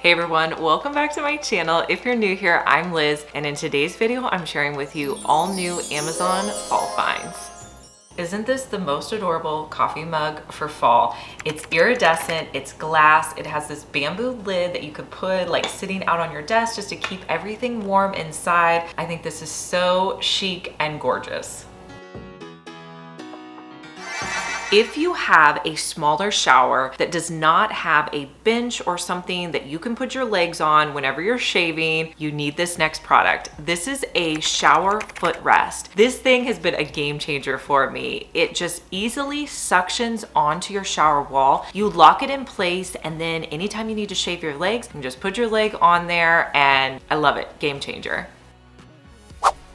Hey everyone, welcome back to my channel. If you're new here, I'm Liz, and in today's video, I'm sharing with you all new Amazon fall finds. Isn't this the most adorable coffee mug for fall? It's iridescent, it's glass, it has this bamboo lid that you could put like sitting out on your desk just to keep everything warm inside. I think this is so chic and gorgeous. If you have a smaller shower that does not have a bench or something that you can put your legs on whenever you're shaving, you need this next product. This is a shower footrest. This thing has been a game changer for me. It just easily suctions onto your shower wall. You lock it in place, and then anytime you need to shave your legs, you can just put your leg on there, and I love it. Game changer.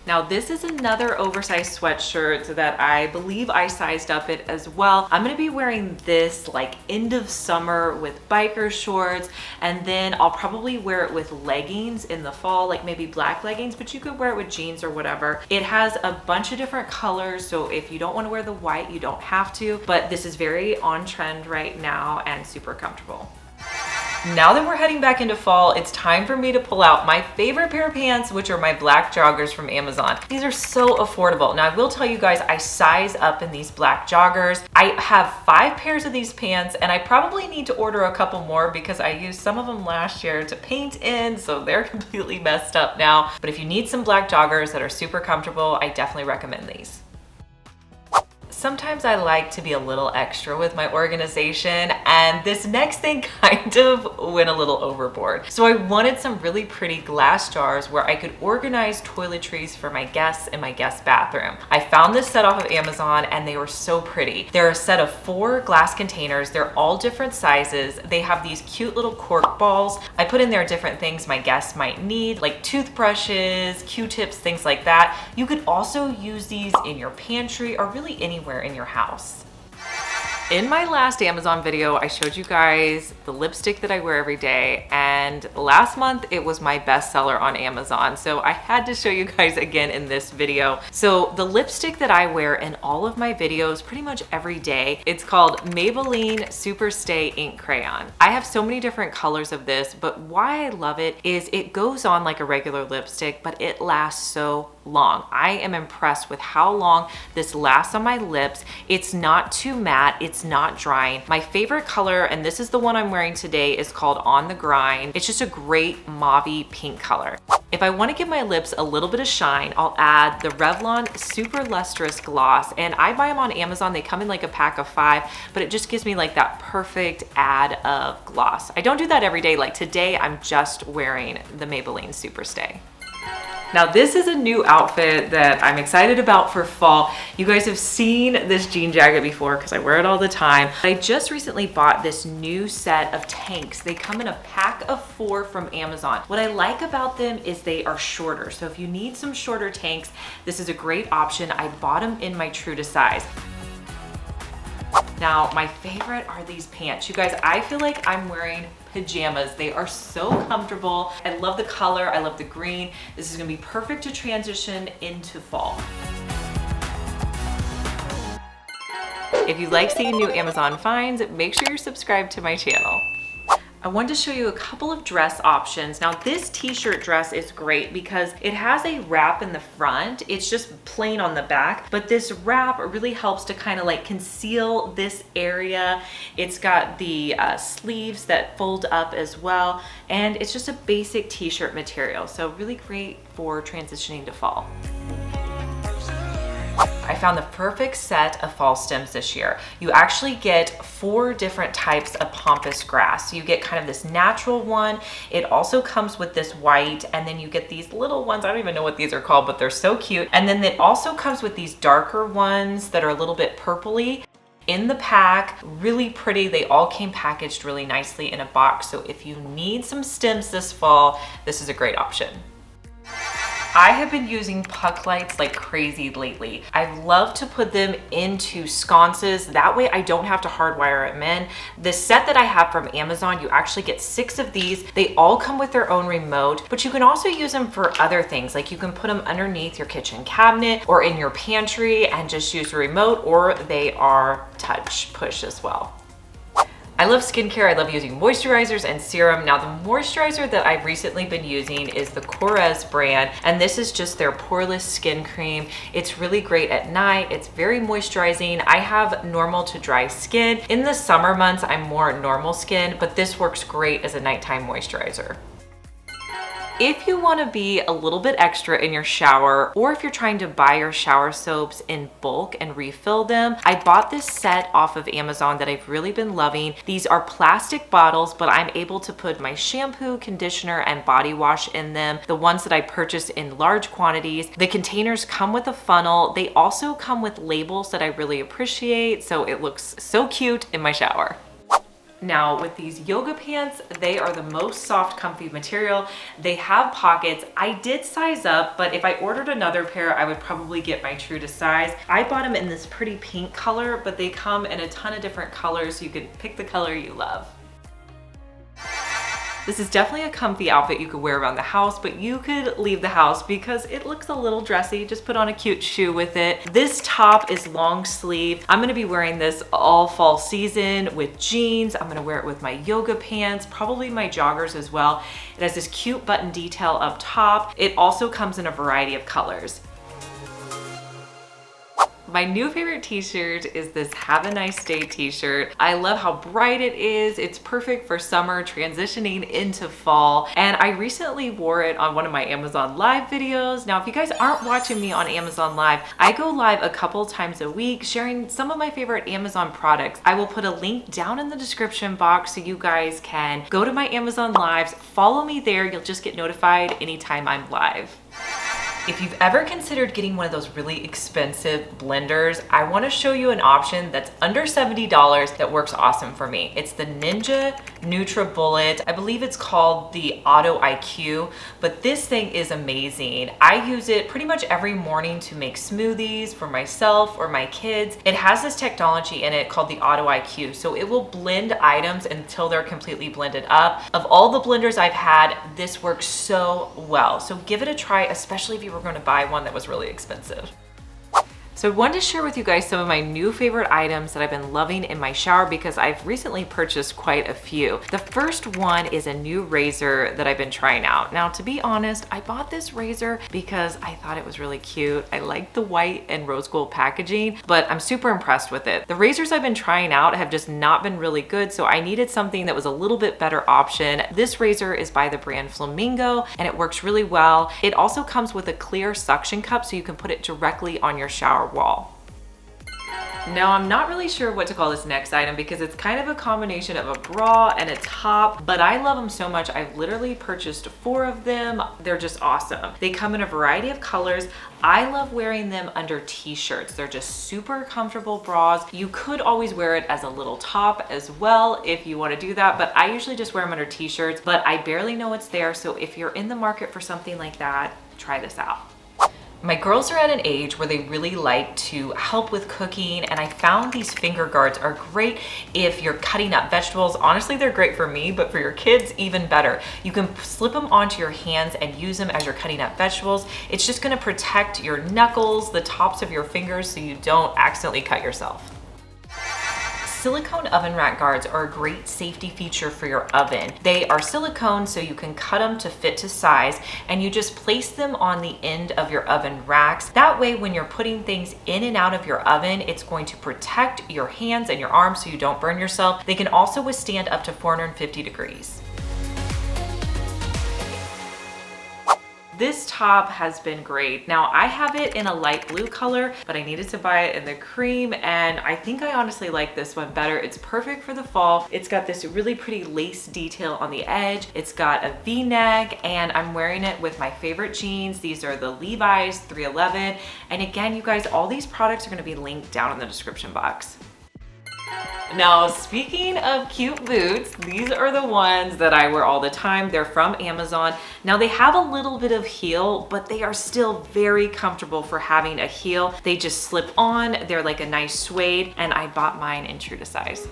Now this is another oversized sweatshirt that I believe I sized up it as well. I'm gonna be wearing this like end of summer with biker shorts, and then I'll probably wear it with leggings in the fall, like maybe black leggings, but you could wear it with jeans or whatever. It has a bunch of different colors, so if you don't wanna wear the white, you don't have to, but this is very on trend right now and super comfortable. Now that we're heading back into fall, it's time for me to pull out my favorite pair of pants, which are my black joggers from Amazon. These are so affordable. Now I will tell you guys, I size up in these black joggers. I have 5 pairs of these pants, and I probably need to order a couple more because I used some of them last year to paint in, so they're completely messed up now. But if you need some black joggers that are super comfortable, I definitely recommend these. Sometimes I like to be a little extra with my organization, and this next thing kind of went a little overboard. So I wanted some really pretty glass jars where I could organize toiletries for my guests in my guest bathroom. I found this set off of Amazon, and they were so pretty. They're a set of 4 glass containers. They're all different sizes. They have these cute little cork balls. I put in there different things my guests might need, like toothbrushes, Q-tips, things like that. You could also use these in your pantry or really anywhere in your house. In my last Amazon video, I showed you guys the lipstick that I wear every day, and last month it was my bestseller on Amazon, so I had to show you guys again in this video. So the lipstick that I wear in all of my videos pretty much every day, it's called Maybelline Super Stay Ink Crayon. I have so many different colors of this, but why I love it is it goes on like a regular lipstick, but it lasts so long. I am impressed with how long this lasts on my lips. It's not too matte, it's not drying. My favorite color, and this is the one I'm wearing today, is called On the Grind. It's just a great mauve pink color. If I want to give my lips a little bit of shine, I'll add the Revlon Super Lustrous Gloss, and I buy them on Amazon. They come in like a pack of 5, but it just gives me like that perfect add of gloss. I don't do that every day. Like today, I'm just wearing the Maybelline Super Stay. Now this is a new outfit that I'm excited about for fall. You guys have seen this jean jacket before because I wear it all the time. I just recently bought this new set of tanks. They come in a pack of 4 from Amazon. What I like about them is they are shorter. So if you need some shorter tanks, this is a great option. I bought them in my true to size. Now, my favorite are these pants. You guys, I feel like I'm wearing pajamas. They are so comfortable. I love the color. I love the green. This is gonna be perfect to transition into fall. If you like seeing new Amazon finds, make sure you're subscribed to my channel. I wanted to show you a couple of dress options. Now this t-shirt dress is great because it has a wrap in the front. It's just plain on the back, but this wrap really helps to kind of like conceal this area. It's got the sleeves that fold up as well, and it's just a basic t-shirt material. So really great for transitioning to fall. I found the perfect set of fall stems this year. You actually get 4 different types of pampas grass. You get kind of this natural one. It also comes with this white, and then you get these little ones. I don't even know what these are called, but they're so cute. And then it also comes with these darker ones that are a little bit purpley. In the pack, really pretty. They all came packaged really nicely in a box. So if you need some stems this fall, this is a great option. I have been using puck lights like crazy lately. I love to put them into sconces. That way I don't have to hardwire them in. The set that I have from Amazon, you actually get 6 of these. They all come with their own remote, but you can also use them for other things. Like you can put them underneath your kitchen cabinet or in your pantry and just use the remote, or they are touch push as well. I love skincare. I love using moisturizers and serum. Now the moisturizer that I've recently been using is the Korres brand, and this is just their poreless skin cream. It's really great at night. It's very moisturizing. I have normal to dry skin. In the summer months, I'm more normal skin, but this works great as a nighttime moisturizer. If you want to be a little bit extra in your shower, or if you're trying to buy your shower soaps in bulk and refill them, I bought this set off of Amazon that I've really been loving. These are plastic bottles, but I'm able to put my shampoo, conditioner, and body wash in them, the ones that I purchased in large quantities. The containers come with a funnel. They also come with labels that I really appreciate, so it looks so cute in my shower. Now with these yoga pants, they are the most soft, comfy material. They have pockets. I did size up, but if I ordered another pair, I would probably get my true to size. I bought them in this pretty pink color, but they come in a ton of different colors, so you can pick the color you love. This is definitely a comfy outfit you could wear around the house, but you could leave the house because it looks a little dressy. Just put on a cute shoe with it. This top is long sleeve. I'm gonna be wearing this all fall season with jeans. I'm gonna wear it with my yoga pants, probably my joggers as well. It has this cute button detail up top. It also comes in a variety of colors. My new favorite t-shirt is this Have a Nice Day t-shirt. I love how bright it is. It's perfect for summer, transitioning into fall. And I recently wore it on one of my Amazon Live videos. Now, if you guys aren't watching me on Amazon Live, I go live a couple times a week sharing some of my favorite Amazon products. I will put a link down in the description box so you guys can go to my Amazon Lives, follow me there. You'll just get notified anytime I'm live. If you've ever considered getting one of those really expensive blenders, I want to show you an option that's under $70 that works awesome for me. It's the Ninja NutriBullet. I believe it's called the Auto IQ, but this thing is amazing. I use it pretty much every morning to make smoothies for myself or my kids. It has this technology in it called the Auto IQ, so it will blend items until they're completely blended up. Of all the blenders I've had, this works so well. So give it a try, especially if you were going to buy one that was really expensive. So I wanted to share with you guys some of my new favorite items that I've been loving in my shower because I've recently purchased quite a few. The first one is a new razor that I've been trying out. Now, to be honest, I bought this razor because I thought it was really cute. I like the white and rose gold packaging, but I'm super impressed with it. The razors I've been trying out have just not been really good, so I needed something that was a little bit better option. This razor is by the brand Flamingo, and it works really well. It also comes with a clear suction cup, so you can put it directly on your shower wall. Now, I'm not really sure what to call this next item because it's kind of a combination of a bra and a top, but I love them so much. I've literally purchased 4 of them. They're just awesome. They come in a variety of colors. I love wearing them under t-shirts. They're just super comfortable bras. You could always wear it as a little top as well if you want to do that, but I usually just wear them under t-shirts, but I barely know it's there. So if you're in the market for something like that, try this out. My girls are at an age where they really like to help with cooking, and I found these finger guards are great if you're cutting up vegetables. Honestly, they're great for me, but for your kids, even better. You can slip them onto your hands and use them as you're cutting up vegetables. It's just gonna protect your knuckles, the tops of your fingers, so you don't accidentally cut yourself. Silicone oven rack guards are a great safety feature for your oven. They are silicone, so you can cut them to fit to size, and you just place them on the end of your oven racks. That way, when you're putting things in and out of your oven, it's going to protect your hands and your arms so you don't burn yourself. They can also withstand up to 450 degrees. This top has been great. Now, I have it in a light blue color, but I needed to buy it in the cream, and I think I honestly like this one better. It's perfect for the fall. It's got this really pretty lace detail on the edge. It's got a V-neck, and I'm wearing it with my favorite jeans. These are the Levi's 311. And again, you guys, all these products are gonna be linked down in the description box. Now, speaking of cute boots, these are the ones that I wear all the time. They're from Amazon. Now, they have a little bit of heel, but they are still very comfortable for having a heel. They just slip on. They're like a nice suede, and I bought mine in true to size.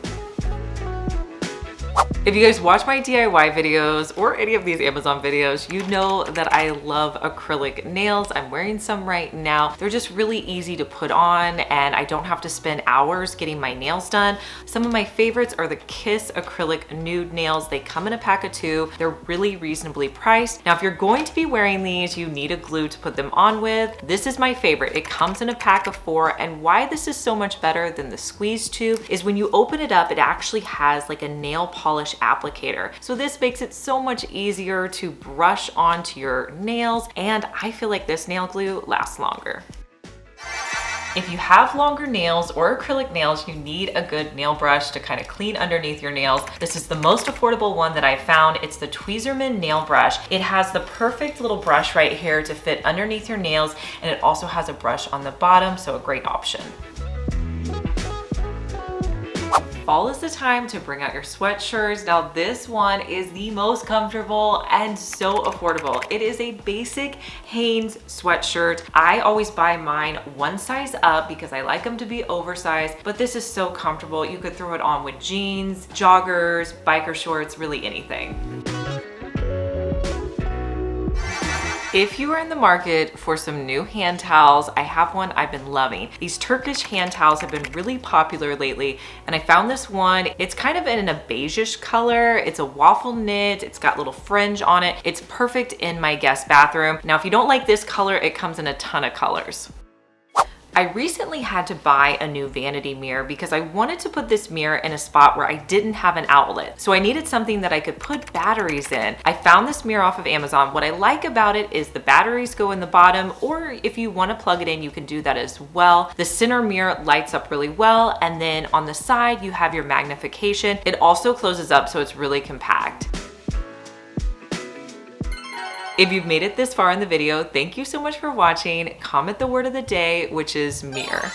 If you guys watch my DIY videos or any of these Amazon videos, you know that I love acrylic nails. I'm wearing some right now. They're just really easy to put on and I don't have to spend hours getting my nails done. Some of my favorites are the Kiss acrylic nude nails. They come in a pack of 2. They're really reasonably priced. Now, if you're going to be wearing these, you need a glue to put them on with. This is my favorite. It comes in a pack of 4, and why this is so much better than the squeeze tube is when you open it up, it actually has like a nail polish applicator. So this makes it so much easier to brush onto your nails, and I feel like this nail glue lasts longer. If you have longer nails or acrylic nails, you need a good nail brush to kind of clean underneath your nails. This is the most affordable one that I found. It's the Tweezerman nail brush. It has the perfect little brush right here to fit underneath your nails, and it also has a brush on the bottom, so a great option. Fall is the time to bring out your sweatshirts. Now this one is the most comfortable and so affordable. It is a basic Hanes sweatshirt. I always buy mine one size up because I like them to be oversized, but this is so comfortable. You could throw it on with jeans, joggers, biker shorts, really anything. If you are in the market for some new hand towels, I have one I've been loving. These Turkish hand towels have been really popular lately, and I found this one. It's kind of in a beigeish color. It's a waffle knit. It's got little fringe on it. It's perfect in my guest bathroom. Now, if you don't like this color, it comes in a ton of colors. I recently had to buy a new vanity mirror because I wanted to put this mirror in a spot where I didn't have an outlet. So I needed something that I could put batteries in. I found this mirror off of Amazon. What I like about it is the batteries go in the bottom, or if you want to plug it in, you can do that as well. The center mirror lights up really well, and then on the side, you have your magnification. It also closes up, so it's really compact. If you've made it this far in the video, thank you so much for watching. Comment the word of the day, which is mirror.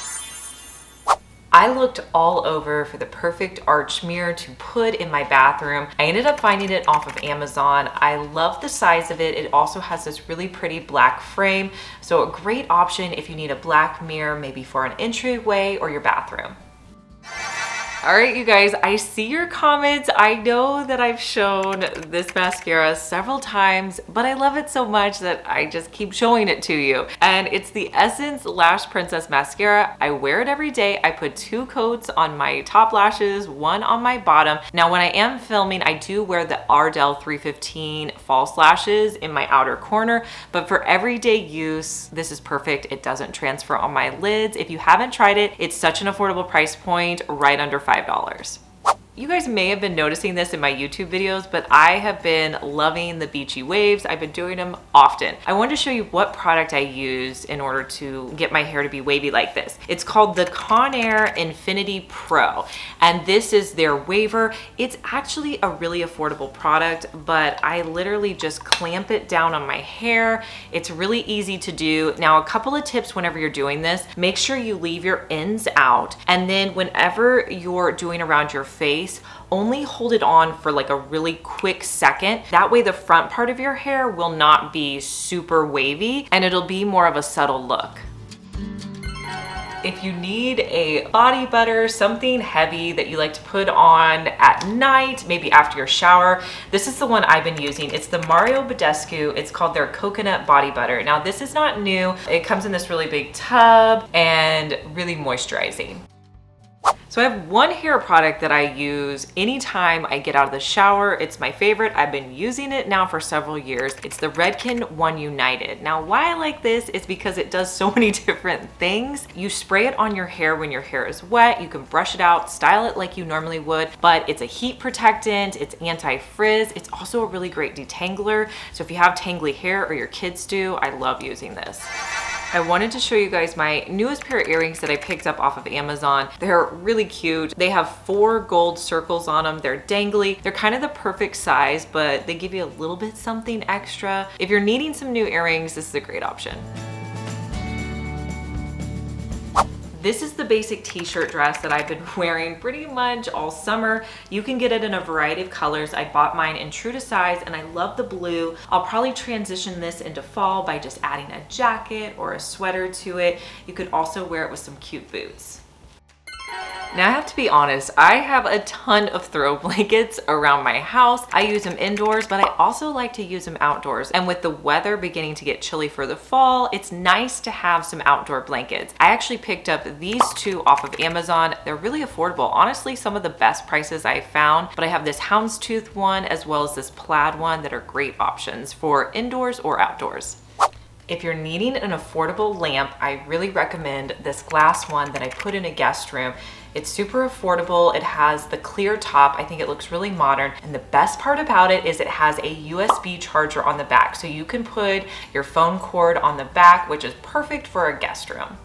I looked all over for the perfect arch mirror to put in my bathroom. I ended up finding it off of Amazon. I love the size of it. It also has this really pretty black frame. So a great option if you need a black mirror, maybe for an entryway or your bathroom. All right, you guys, I see your comments. I know that I've shown this mascara several times, but I love it so much that I just keep showing it to you. And it's the Essence Lash Princess Mascara. I wear it every day. I put 2 coats on my top lashes, 1 on my bottom. Now, when I am filming, I do wear the Ardell 315 false lashes in my outer corner, but for everyday use, this is perfect. It doesn't transfer on my lids. If you haven't tried it, it's such an affordable price point, right under $5. You guys may have been noticing this in my YouTube videos, but I have been loving the beachy waves. I've been doing them often. I wanted to show you what product I use in order to get my hair to be wavy like this. It's called the Conair Infinity Pro, and this is their waver. It's actually a really affordable product, but I literally just clamp it down on my hair. It's really easy to do. Now, a couple of tips whenever you're doing this: make sure you leave your ends out, and then whenever you're doing around your face, only hold it on for like a really quick second. That way the front part of your hair will not be super wavy and it'll be more of a subtle look. If you need a body butter, something heavy that you like to put on at night, maybe after your shower, this is the one I've been using. It's the Mario Badescu. It's called their Coconut Body Butter. Now, this is not new. It comes in this really big tub and really moisturizing. So I have one hair product that I use anytime I get out of the shower. It's my favorite. I've been using it now for several years. It's the Redken One United. Now, why I like this is because it does so many different things. You spray it on your hair when your hair is wet. You can brush it out, style it like you normally would, but it's a heat protectant. It's anti-frizz. It's also a really great detangler. So if you have tangly hair, or your kids do, I love using this. I wanted to show you guys my newest pair of earrings that I picked up off of Amazon. They're really cute. They have 4 gold circles on them. They're dangly. They're kind of the perfect size, but they give you a little bit something extra. If you're needing some new earrings, this is a great option. This is the basic t-shirt dress that I've been wearing pretty much all summer. You can get it in a variety of colors. I bought mine in true to size and I love the blue. I'll probably transition this into fall by just adding a jacket or a sweater to it. You could also wear it with some cute boots. Now I have to be honest, I have a ton of throw blankets around my house. I use them indoors, but I also like to use them outdoors. And with the weather beginning to get chilly for the fall, it's nice to have some outdoor blankets. I actually picked up these two off of Amazon. They're really affordable. Honestly, some of the best prices I found, but I have this houndstooth one as well as this plaid one that are great options for indoors or outdoors. If you're needing an affordable lamp, I really recommend this glass one that I put in a guest room. It's super affordable. It has the clear top. I think it looks really modern. And the best part about it is it has a USB charger on the back. So you can put your phone cord on the back, which is perfect for a guest room.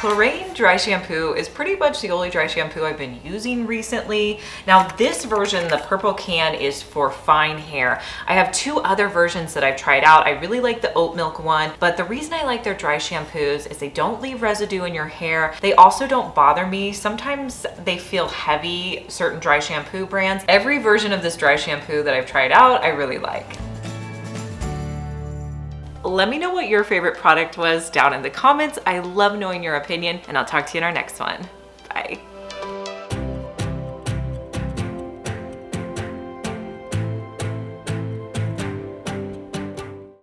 Klorane dry shampoo is pretty much the only dry shampoo I've been using recently. Now this version, the purple can, is for fine hair. I have two other versions that I've tried out. I really like the oat milk one, but the reason I like their dry shampoos is they don't leave residue in your hair. They also don't bother me. Sometimes they feel heavy, certain dry shampoo brands. Every version of this dry shampoo that I've tried out, I really like. Let me know what your favorite product was down in the comments. I love knowing your opinion, and I'll talk to you in our next one. Bye.